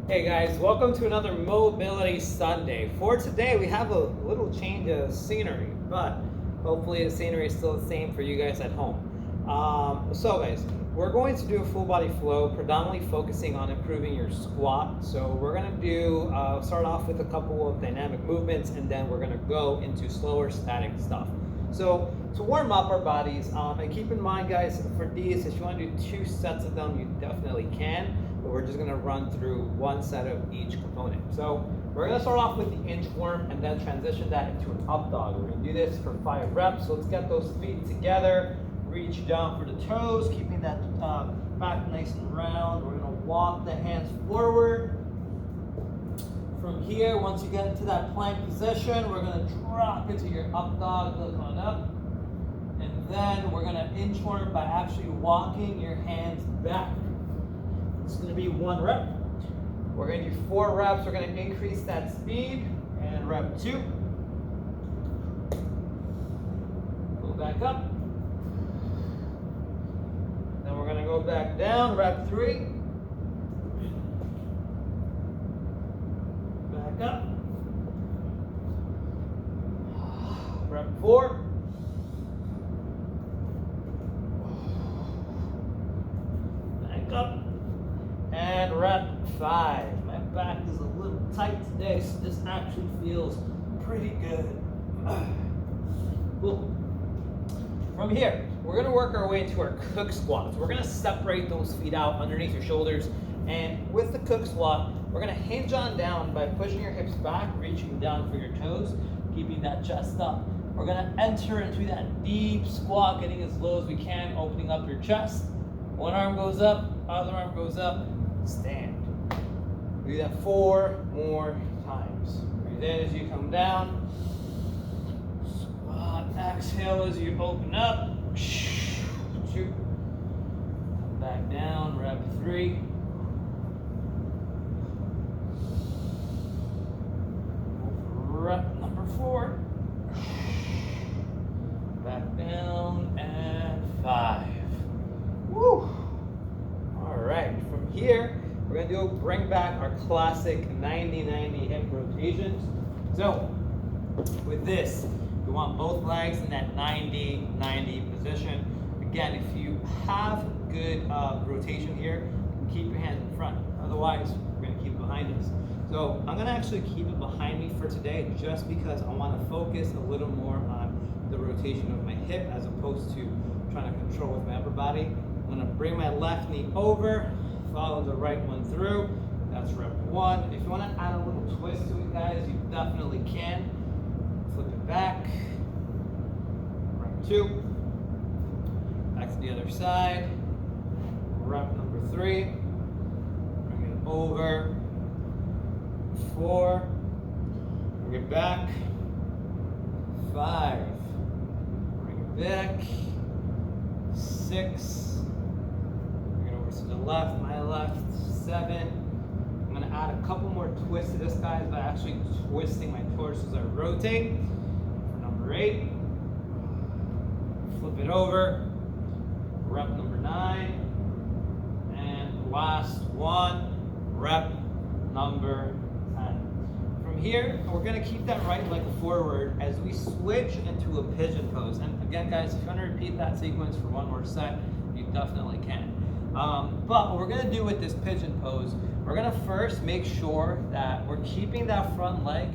Hey guys, welcome to another Mobility Sunday. For today, we have a little change of scenery, but hopefully the scenery is still the same for you guys at home. So guys, we're going to do a full body flow, predominantly focusing on improving your squat. So we're gonna start off with a couple of dynamic movements, and then we're gonna go into slower static stuff. So to warm up our bodies, and keep in mind guys, for these, if you wanna do 2 sets of them, you definitely can, but we're just gonna run through 1 set of each component. So we're gonna start off with the inchworm and then transition that into an up dog. We're gonna do this for 5 reps. So let's get those feet together, reach down for the toes, keeping that back nice and round. We're gonna walk the hands forward. From here, once you get into that plank position, we're gonna drop into your up dog, look on up. And then we're gonna inchworm by actually walking your hands back. It's gonna be 1 rep. We're gonna do 4 reps. We're gonna increase that speed. And rep 2. Go back up. Then we're gonna go back down, rep 3. Back up. Rep 4. Back up. And rep 5. My back is a little tight today, so this actually feels pretty good. Cool. From here, we're gonna work our way into our cook squats. We're gonna separate those feet out underneath your shoulders. And with the cook squat, we're gonna hinge on down by pushing your hips back, reaching down for your toes, keeping that chest up. We're gonna enter into that deep squat, getting as low as we can, opening up your chest. One arm goes up, other arm goes up, stand. Do that 4 more times. Breathe in as you come down. Squat, exhale as you open up. 2. Come back down, rep 3. Rep number 4. Back down, and 5. Woo! All right, from here, we're gonna bring back our classic 90-90 hip rotations. So, with this, we want both legs in that 90-90 position. Again, if you have good rotation here, keep your hands in front. Otherwise, we're gonna keep it behind us. So I'm gonna actually keep it behind me for today, just because I wanna focus a little more on the rotation of my hip as opposed to trying to control with my upper body. I'm gonna bring my left knee over, follow the right one through. That's rep 1. If you wanna add a little twist to it, guys, you definitely can. Flip it back. Rep 2. Back to the other side. Rep number 3. Bring it over. 4. Bring it back. 5. Bring it back. 6. Bring it over to the left, my left. 7. I'm gonna add a couple more twists to this, guys, by actually twisting my torso as I rotate. For number 8. Flip it over. Rep number 9. And last one, rep number 10. From here, we're gonna keep that right leg forward as we switch into a pigeon pose. And again, guys, if you wanna repeat that sequence for 1 more set, you definitely can. But what we're gonna do with this pigeon pose, we're gonna first make sure that we're keeping that front leg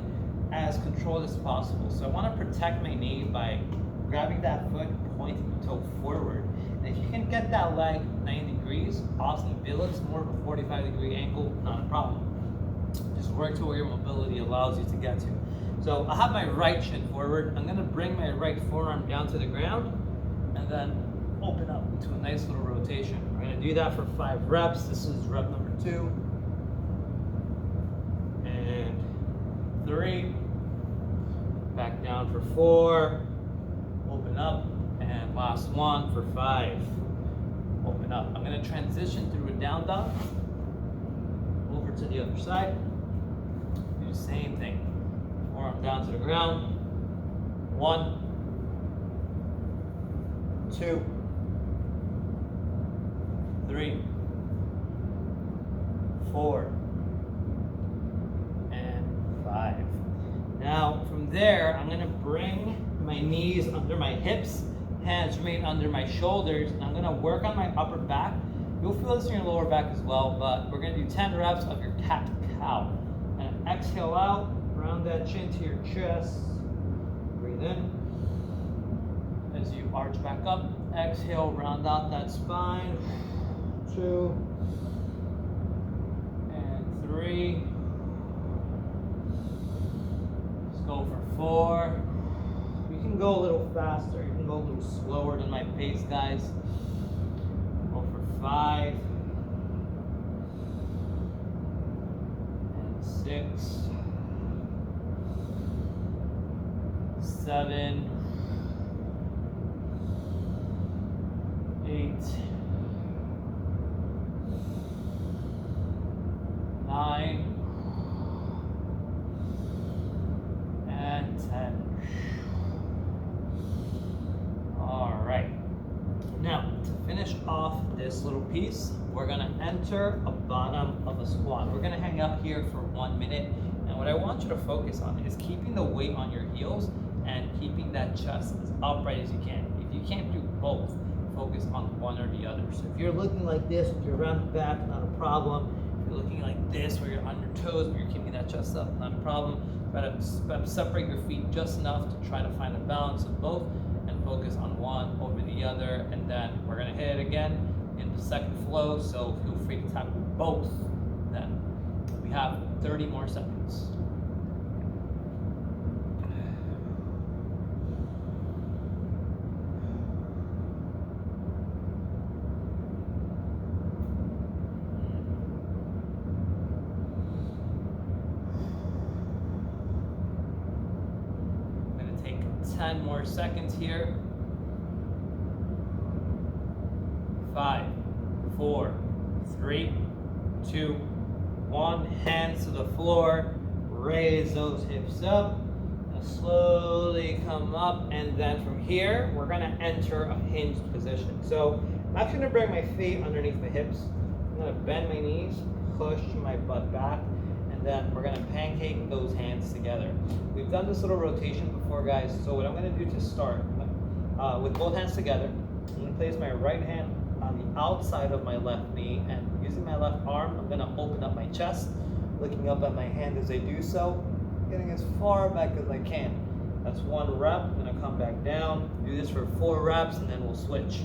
as controlled as possible. So I wanna protect my knee by grabbing that foot, pointing the toe forward. And if you can get that leg 90 degrees, awesome. If it looks more of a 45-degree angle, not a problem. Just work to where your mobility allows you to get to. So I have my right shin forward. I'm gonna bring my right forearm down to the ground and then open up into a nice little rotation. We're gonna do that for 5 reps. This is rep number 2. And 3. Back down for 4. Open up. And last one for 5. Open up. I'm gonna transition through a down dog. Over to the other side. Do the same thing. Forearm down to the ground. 1, 2, 3, 4, 5. Now from there, I'm gonna bring my knees under my hips, hands remain under my shoulders, and I'm gonna work on my upper back. You'll feel this in your lower back as well, but we're gonna do 10 reps of your cat-cow. And exhale out, round that chin to your chest. Breathe in. As you arch back up, exhale, round out that spine. 2 and 3. Let's go for 4. You can go a little faster. You can go a little slower than my pace, guys. Go for 5 and 6, 7, 8, 9, and 10. All right. Now, to finish off this little piece, we're gonna enter a bottom of a squat. We're gonna hang out here for 1 minute. And what I want you to focus on is keeping the weight on your heels and keeping that chest as upright as you can. If you can't do both, focus on one or the other. So if you're looking like this with your rounded back, not a problem. If you're looking like this where you're on your toes, but you're keeping that chest up, not a problem. Try to separate your feet just enough to try to find a balance of both and focus on one over the other. And then we're gonna hit it again in the second flow, so feel free to tackle both then. We have 30 more seconds. I'm gonna take 10 more seconds here. 5, 4, 3, 2, 1. Hands to the floor. Raise those hips up. Now slowly come up, and then from here, we're gonna enter a hinged position. So I'm actually gonna bring my feet underneath my hips. I'm gonna bend my knees, push my butt back, and then we're gonna pancake those hands together. We've done this little rotation before, guys, so what I'm gonna do to start, with both hands together, I'm gonna place my right hand on the outside of my left knee, and using my left arm, I'm gonna open up my chest, looking up at my hand as I do so, getting as far back as I can. That's 1 rep. I'm gonna come back down, do this for 4 reps, and then we'll switch.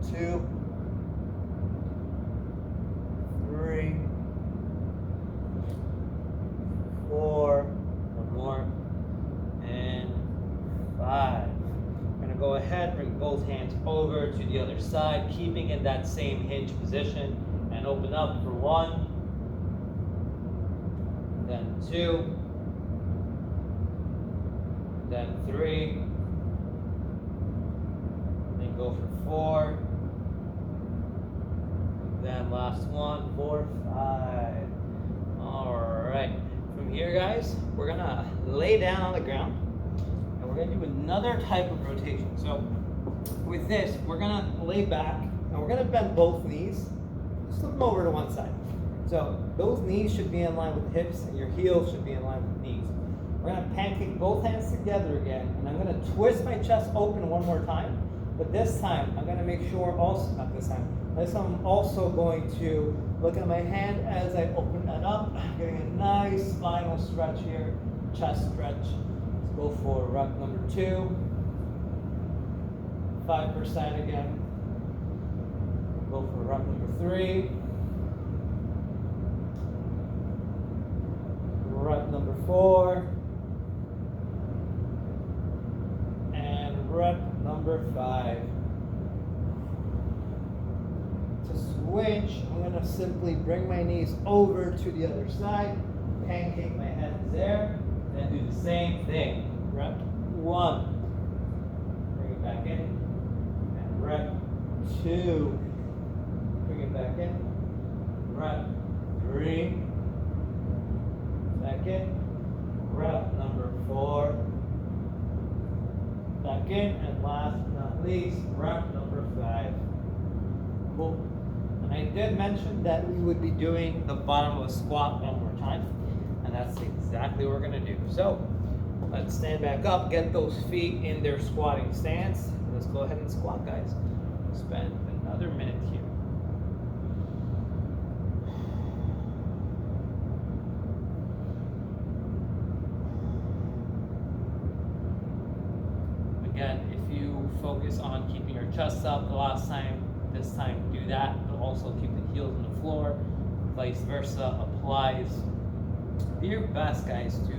2, 3, 4, 1 more, and 5. Go ahead, bring both hands over to the other side, keeping in that same hinge position, and open up for 1, then 2, then 3, then go for 4, then last one for 5. All right, from here, guys, we're gonna lay down on the ground. We're gonna do another type of rotation. So with this, we're gonna lay back and we're gonna bend both knees. Flip them over to one side. So those knees should be in line with the hips and your heels should be in line with the knees. We're gonna pancake both hands together again, and I'm gonna twist my chest open 1 more time. But this time, I'm gonna make sure also, not this time, I'm also going to look at my hand as I open that up, getting a nice spinal stretch here, chest stretch. Go for rep number 2, 5% again. Go for rep number 3, rep number 4, and rep number 5. To switch, I'm going to simply bring my knees over to the other side, pancake my hands there, and do the same thing. Rep 1, bring it back in, and rep 2, bring it back in, rep 3, back in, rep number 4, back in, and last but not least, rep number 5. Cool. And I did mention that we would be doing the bottom of a squat 1 more time. And that's exactly what we're gonna do. So let's stand back up, get those feet in their squatting stance. Let's go ahead and squat, guys. We'll spend another minute here. Again, if you focus on keeping your chest up the last time, this time do that, but also keep the heels on the floor, vice versa applies. Do your best, guys, to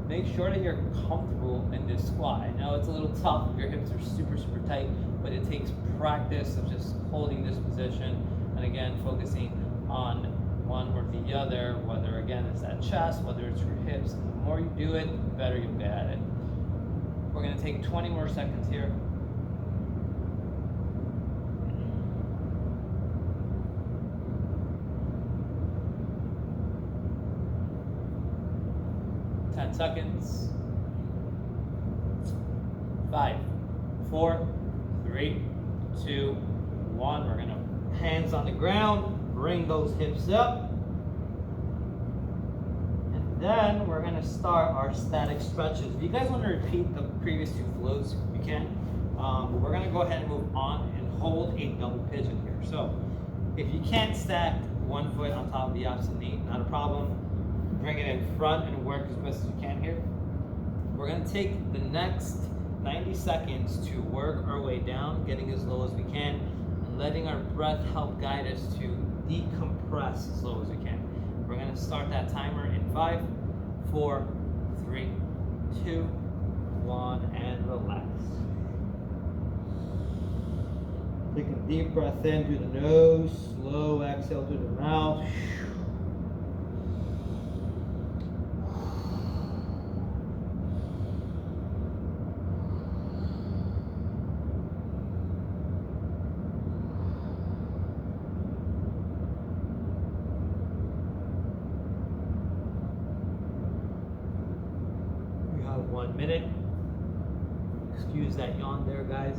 make sure that you're comfortable in this squat. I know it's a little tough if your hips are super, super tight, but it takes practice of just holding this position and again, focusing on one or the other, whether again it's that chest, whether it's your hips. And the more you do it, the better you'll get at it. We're gonna take 20 more seconds here. Seconds. 5, 4, 3, 2, 1. We're gonna hands on the ground, bring those hips up, and then we're gonna start our static stretches. If you guys want to repeat the previous two flows, you can. But we're gonna go ahead and move on and hold a double pigeon here. So if you can't stack one foot on top of the opposite knee, not a problem. Bring it in front and work as best as you can here. We're gonna take the next 90 seconds to work our way down, getting as low as we can, and letting our breath help guide us to decompress as low as we can. We're gonna start that timer in 5, 4, 3, 2, 1, and relax. Take a deep breath in through the nose, slow exhale through the mouth. We have 1 minute. Excuse that yawn there, guys.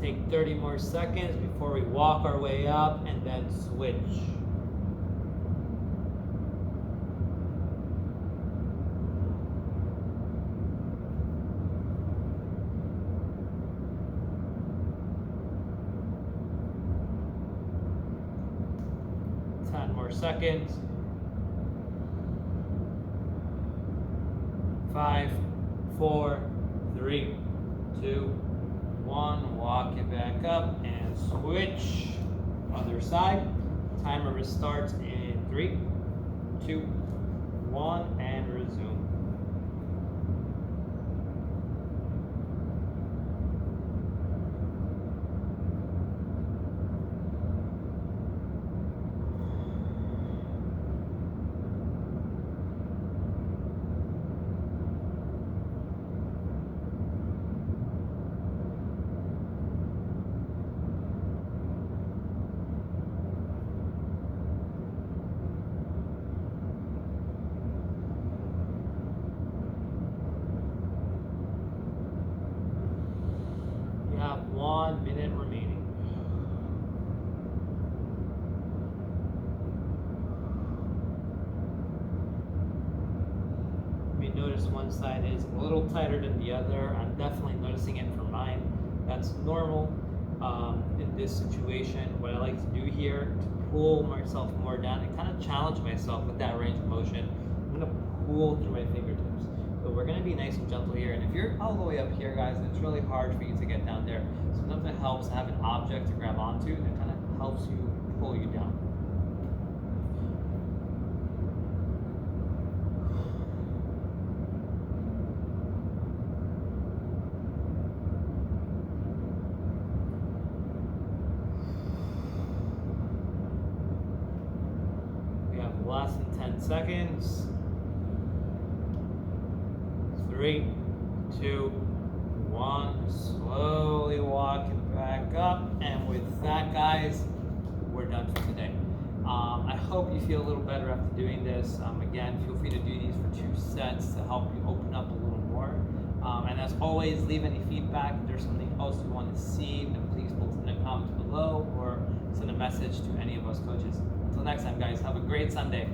Take 30 more seconds before we walk our way up and then switch. More seconds. 5, 4, 3, 2, 1. Walk it back up and switch. Other side. Timer restarts in 3, 2, 1, and resume. Have 1 minute remaining. You may notice one side is a little tighter than the other. I'm definitely noticing it for mine. That's normal in this situation. What I like to do here to pull myself more down and kind of challenge myself with that range of motion. I'm going to pull through my fingertips. But we're gonna be nice and gentle here. And if you're all the way up here, guys, it's really hard for you to get down there. Sometimes it helps to have an object to grab onto that kind of helps you pull you down. We have less than 10 seconds. 3, 3, 2, 1. Slowly walking back up. And with that, guys, we're done for today. I hope you feel a little better after doing this. Again, feel free to do these for 2 sets to help you open up a little more. And as always, leave any feedback. If there's something else you want to see, then please post in the comments below or send a message to any of us coaches. Until next time, guys, have a great Sunday.